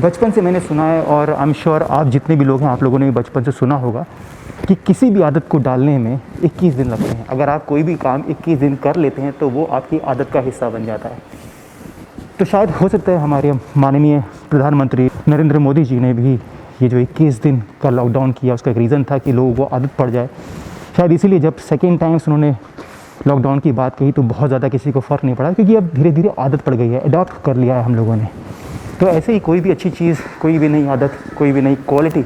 बचपन से मैंने सुना है और आई एम श्योर आप जितने भी लोग हैं आप लोगों ने भी बचपन से सुना होगा कि किसी भी आदत को डालने में 21 दिन लगते हैं। अगर आप कोई भी काम 21 दिन कर लेते हैं तो वो आपकी आदत का हिस्सा बन जाता है। तो शायद हो सकता है हमारे माननीय प्रधानमंत्री नरेंद्र मोदी जी ने भी ये जो 21 दिन का लॉकडाउन किया उसका एक रीज़न था कि लोगों को आदत पड़ जाए। शायद इसीलिए जब सेकेंड टाइम्स उन्होंने लॉकडाउन की बात कही तो बहुत ज़्यादा किसी को फ़र्क नहीं पड़ा, क्योंकि अब धीरे धीरे आदत पड़ गई है, अडॉप्ट कर लिया है हम लोगों ने। तो ऐसे ही कोई भी अच्छी चीज़, कोई भी नई आदत, कोई भी नई क्वालिटी,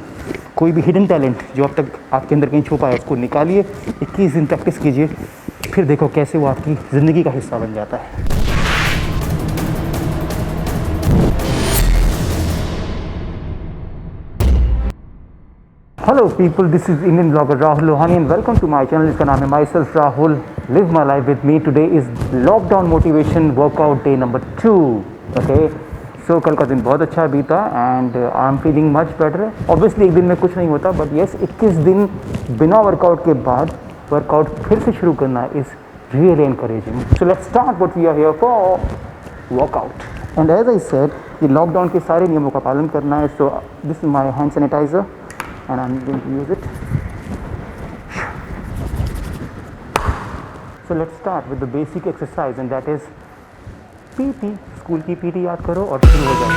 कोई भी हिडन टैलेंट जो अब तक आपके अंदर कहीं छुपा है उसको निकालिए, 21 दिन प्रैक्टिस कीजिए, फिर देखो कैसे वो आपकी ज़िंदगी का हिस्सा बन जाता है। Hello people, this is Indian blogger Rahul Lohani and welcome to my channel. इसका नाम है my self Rahul live my life with me. Today is lockdown motivation workout day number 2। Okay, so कल का दिन बहुत अच्छा बीता and I am feeling much better. Obviously एक दिन में कुछ नहीं होता, बट येस 21 दिन बिना वर्कआउट के बाद वर्कआउट फिर से शुरू करना is really encouraging. So let's start what we are here for, workout. And as I said कि लॉकडाउन के सारे नियमों का पालन करना है। So this is my hand sanitiser and I'm going to use it. So let's start with the basic exercise and that is PT. School की PT याद करो और शुरू हो जाओ।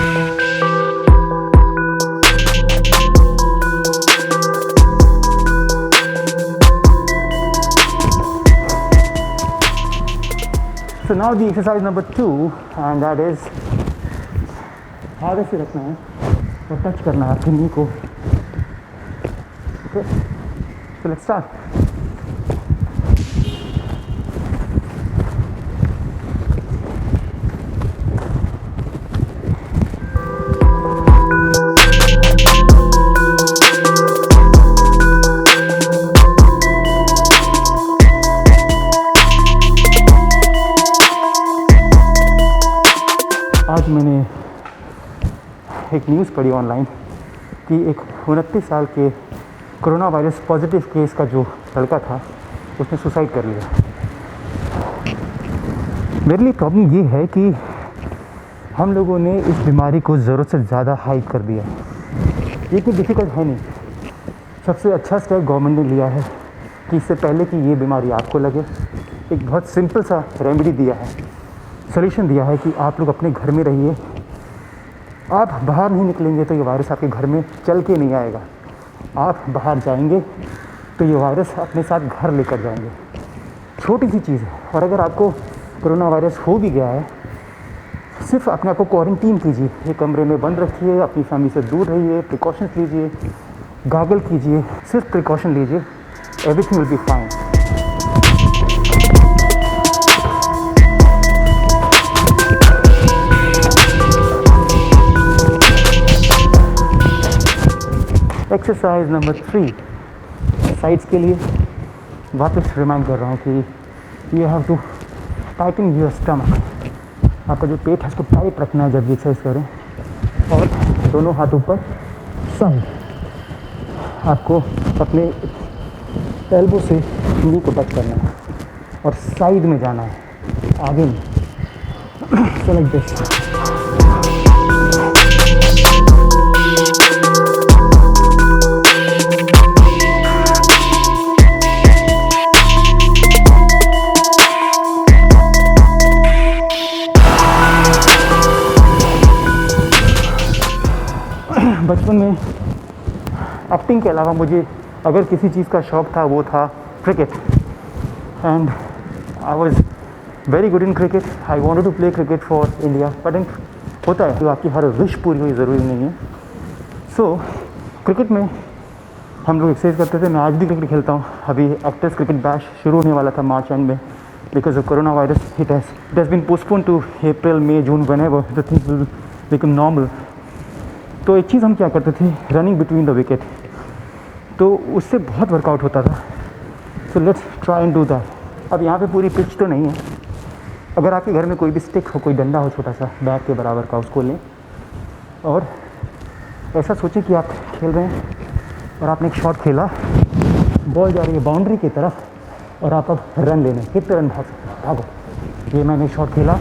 So now the exercise number 2 and that is आगे से रखना है और टच करना है अपनी नी को। Okay, so let's start. आज मैंने एक न्यूज़ पढ़ी ऑनलाइन कि एक 29 साल के कोरोना वायरस पॉजिटिव केस का जो लड़का था उसने सुसाइड कर लिया। मेरे लिए प्रॉब्लम ये है कि हम लोगों ने इस बीमारी को ज़रूरत से ज़्यादा हाइड कर दिया। ये इतनी डिफ़िकल्ट है नहीं। सबसे अच्छा स्टेप गवर्नमेंट ने लिया है कि इससे पहले कि ये बीमारी आपको लगे एक बहुत सिंपल सा रेमेडी दिया है, सॉल्यूशन दिया है कि आप लोग अपने घर में रहिए। आप बाहर नहीं निकलेंगे तो ये वायरस आपके घर में चल के नहीं आएगा। आप बाहर जाएंगे तो ये वायरस अपने साथ घर लेकर जाएंगे। छोटी सी चीज़ है। और अगर आपको कोरोना वायरस हो भी गया है, सिर्फ अपने आप को क्वारंटीन कीजिए, एक कमरे में बंद रखिए, अपनी फैमिली से दूर रहिए, प्रिकॉशंस लीजिए, गॉगल कीजिए, सिर्फ प्रिकॉशन लीजिए, everything will be fine. Exercise number 3 sides के लिए वापस रिमाइंड कर रहा हूँ कि you have to tighten your stomach. आपका जो पेट है उसको टाइट रखना है जब भी एक्सरसाइज करें। और दोनों हाथों पर साइड, आपको अपने एल्बो से नी को टच करना है और साइड में जाना है, आगे नहीं। So like this. बचपन में एक्टिंग के अलावा मुझे अगर किसी चीज़ का शौक़ था वो था cricket. And I was very good in cricket. I wanted to play cricket for India, but होता है कि आपकी हर विश पूरी हुई ज़रूरी नहीं है। सो क्रिकेट में हम लोग एक्सरसाइज करते थे। मैं आज भी क्रिकेट खेलता हूँ। अभी एक्टर्स क्रिकेट बैच शुरू होने वाला था मार्च एंड में, because of corona virus it has been postpone to April, May, June, whenever the things will become normal. तो एक चीज़ हम क्या करते थे, रनिंग बिटवीन द विकेट, तो उससे बहुत वर्कआउट होता था। So let's try and do that. अब यहाँ पे पूरी पिच तो नहीं है। अगर आपके घर में कोई भी स्टिक हो, कोई डंडा हो छोटा सा बैट के बराबर का, उसको लें और ऐसा सोचें कि आप खेल रहे हैं और आपने एक शॉट खेला, बॉल जा रही है बाउंड्री की तरफ और आप अब रन लेने, कितने रन भागो। ये मैंने शॉट खेला,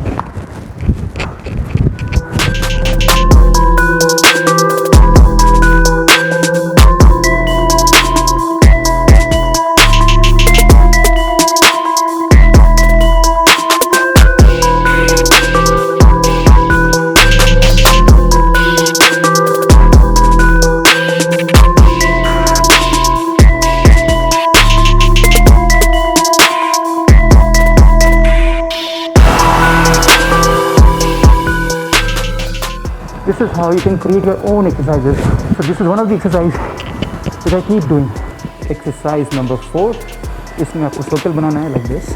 This is how you can create your own exercises. So this is one of the exercise that I keep doing. Exercise number 4. इसमें आपको सर्कल बनाना है like this.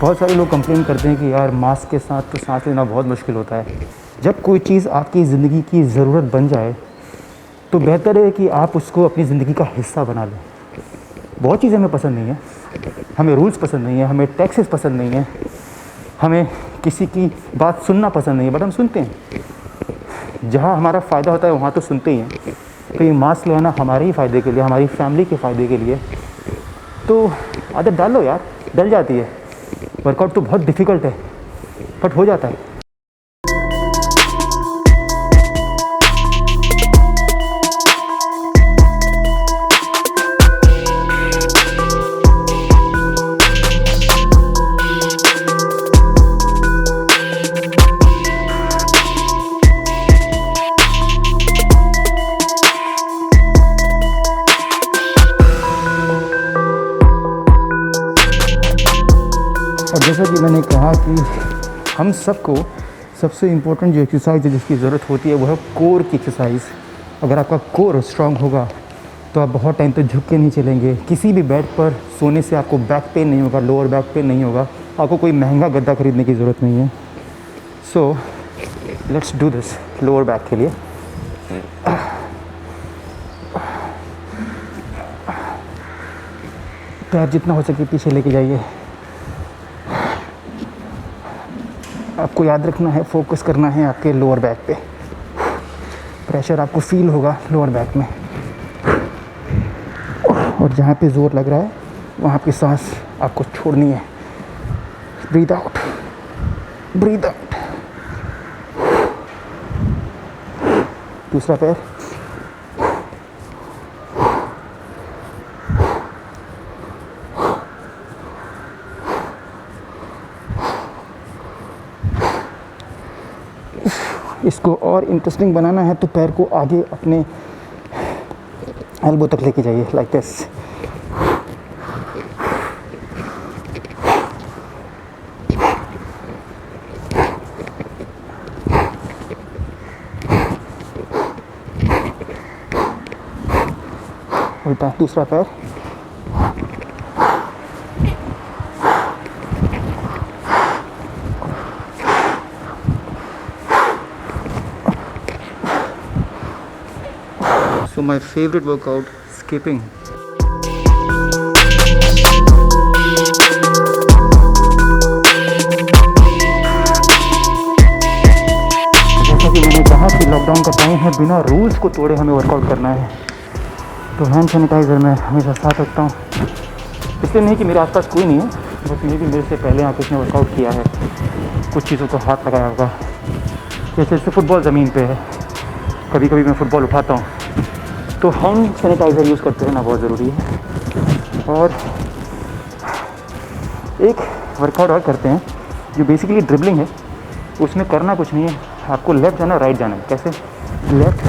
बहुत सारे लोग कंप्लेन करते हैं कि यार मास्क के साथ तो सांस लेना बहुत मुश्किल होता है। जब कोई चीज़ आपकी ज़िंदगी की ज़रूरत बन जाए तो बेहतर है कि आप उसको अपनी ज़िंदगी का हिस्सा बना लें। बहुत चीज़ें हमें पसंद नहीं है, हमें रूल्स पसंद नहीं है, हमें टैक्सेस पसंद नहीं है, हमें किसी की बात सुनना पसंद नहीं है, बट हम सुनते हैं। जहाँ हमारा फ़ायदा होता है वहाँ तो सुनते ही हैं। तो ये मास्क लगाना हमारे ही फ़ायदे के लिए, हमारी फैमिली के फ़ायदे के लिए, तो आदत डालो यार, डल जाती है। वर्कआउट तो बहुत डिफ़िकल्ट है बट हो जाता है। और जैसा कि मैंने कहा कि हम सबको सबसे इम्पोर्टेंट जो एक्सरसाइज है जिसकी ज़रूरत होती है वो है कोर की एक्सरसाइज। अगर आपका कोर स्ट्रांग होगा तो आप बहुत टाइम तक झुक के नहीं चलेंगे। किसी भी बेड पर सोने से आपको बैक पेन नहीं होगा, लोअर बैक पेन नहीं होगा। आपको कोई महंगा गद्दा खरीदने की ज़रूरत नहीं है। So let's do this lower back के लिए। पैर जितना हो सके पीछे लेके जाइए। आपको याद रखना है, फोकस करना है आपके लोअर बैक पे। प्रेशर आपको फील होगा लोअर बैक में, और जहाँ पे ज़ोर लग रहा है वहाँ पे सांस आपको छोड़नी है। Breathe out, breathe out. दूसरा पैर, इसको और इंटरेस्टिंग बनाना है तो पैर को आगे अपने एल्बो तक लेके जाइए लाइक दिस। उल्टा दूसरा पैर, So my favorite workout, skipping. जैसा कि मैंने कहा कि लॉकडाउन का टाइम है, बिना रूल्स को तोड़े हमें वर्कआउट करना है। तो हैंड सैनिटाइज़र मैं हमेशा साथ रखता हूँ। इसलिए नहीं कि मेरे आसपास कोई नहीं है, बस मे भी मेरे से पहले यहाँ किसी ने वर्कआउट किया है, कुछ चीज़ों को हाथ लगाया होगा। जैसे फुटबॉल ज़मीन पे है, कभी कभी मैं फ़ुटबॉल उठाता हूँ तो हैंड सैनिटाइज़र यूज़ करते रहना बहुत ज़रूरी है। और एक वर्कआउट और करते हैं जो बेसिकली ड्रिबलिंग है। उसमें करना कुछ नहीं है, आपको लेफ़्ट जाना, राइट जाना है। कैसे? लेफ़्ट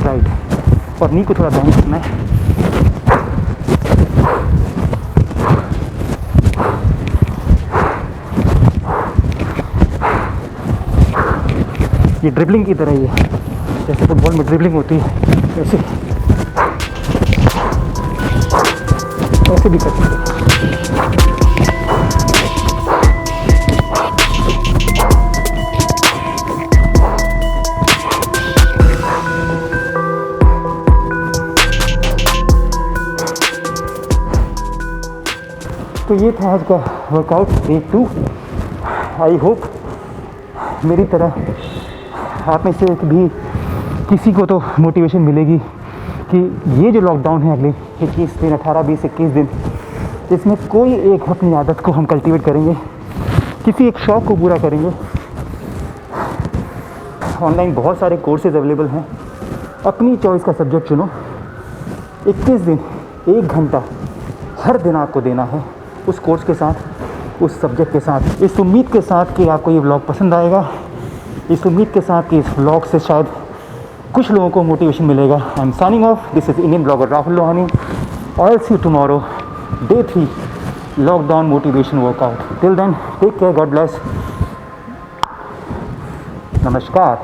राइट, और नी को थोड़ा डाउन करना है। ये ड्रिबलिंग की तरह ही है, जैसे फुटबॉल में ड्रिबलिंग होती है वैसे ऐसे भी कर सकते हैं। तो ये था आज का वर्कआउट डे 2। आई होप मेरी तरह आप में से भी किसी को तो मोटिवेशन मिलेगी कि ये जो लॉकडाउन है अगले 21 दिन, 18, 20, 21 दिन, इसमें कोई एक अपनी आदत को हम कल्टीवेट करेंगे, किसी एक शौक़ को पूरा करेंगे। ऑनलाइन बहुत सारे कोर्सेज अवेलेबल हैं, अपनी चॉइस का सब्जेक्ट चुनो। 21 दिन 1 घंटा हर दिन आपको देना है उस कोर्स के साथ, उस सब्जेक्ट के साथ, इस उम्मीद के साथ कि आपको ये व्लॉग पसंद आएगा, इस उम्मीद के साथ कि इस व्लॉग से शायद कुछ लोगों को मोटिवेशन मिलेगा। I am signing off, this is Indian blogger Rahul Lohani. I'll see you tomorrow, day 3, lockdown motivation workout. Till then, take care, God bless. Namaskar.